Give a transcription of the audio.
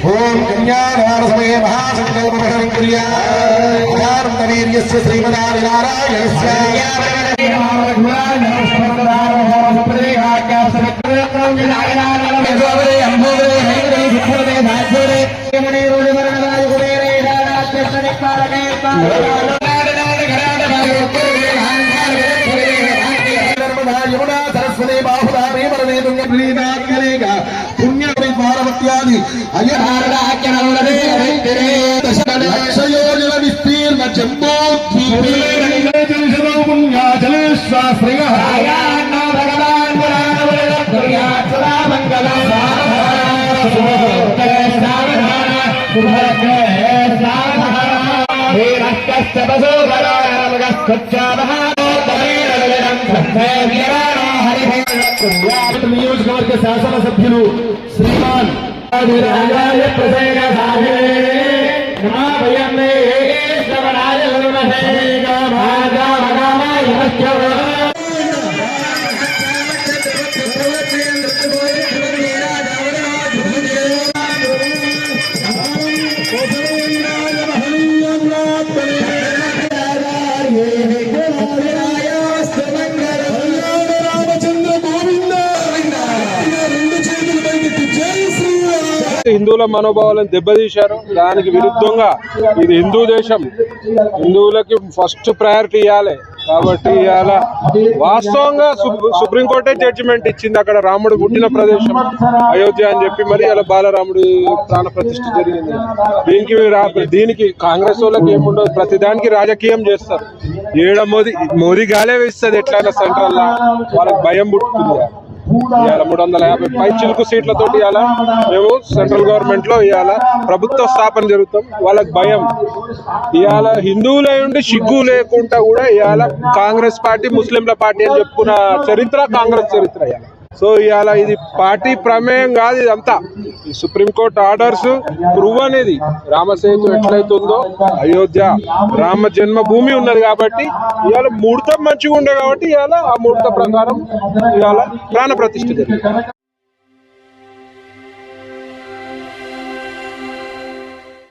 ओम कन्यादान समये महासंकल्पं कुर्यात् श्रीमदानारायणस्य यमुना सरस्वती बाहुधारी वरदे तुंगप्रीताग्नेगा पुण्य पार्वत्यादि लक्षयोजन विस्तीर्ण जम्बो నియోజకవర్గ శాసన సభ్యులు శ్రీమాన్ హిందువుల మనోభావాలను దెబ్బతీశారు. దానికి విరుద్ధంగా ఇది హిందూ దేశం, హిందువులకి ఫస్ట్ ప్రయారిటీ ఇవ్వాలి. కాబట్టి ఇవాళ వాస్తవంగా సుప్రీంకోర్టే జడ్జిమెంట్ ఇచ్చింది. అక్కడ రాముడు పుట్టిన ప్రదేశం అయోధ్య అని చెప్పి మరి అలా బాలరాముడి ప్రాణ ప్రతిష్ఠ జరిగింది. దీనికి కాంగ్రెస్ వాళ్ళకి ఏముండదు, ప్రతిదానికి రాజకీయం చేస్తారు. మోదీ గాలే వేస్తుంది ఎట్లయినా సెంట్రల్ వాళ్ళకి భయం పుట్టుకుంది. ఇవాళ 350 పై చిలుకు సీట్లతోటి ఇవాళ మేము సెంట్రల్ గవర్నమెంట్ లో ఇవాళ ప్రభుత్వ స్థాపన జరుగుతాం. వాళ్ళకి భయం. ఇవాళ హిందువులై ఉండి సిగ్గు లేకుండా కూడా ఇవాళ కాంగ్రెస్ పార్టీ ముస్లింల పార్టీ అని చెప్పుకున్న చరిత్ర కాంగ్రెస్ చరిత్ర. ఇవాళ సో ఇవాళ ఇది పార్టీ ప్రమేయం కాదు, ఇదంతా ఈ సుప్రీంకోర్టు ఆర్డర్స్ ప్రూవ్ అనేది. రామసేతు ఎట్లయితుందో అయోధ్య రామ జన్మభూమి ఉన్నది కాబట్టి ఇవాళ ముహూర్తం మంచిగా ఉండే కాబట్టి ఇవాళ ఆ ముహూర్త ప్రకారం ఇవాళ ప్రాణ ప్రతిష్ఠ జరిగింది.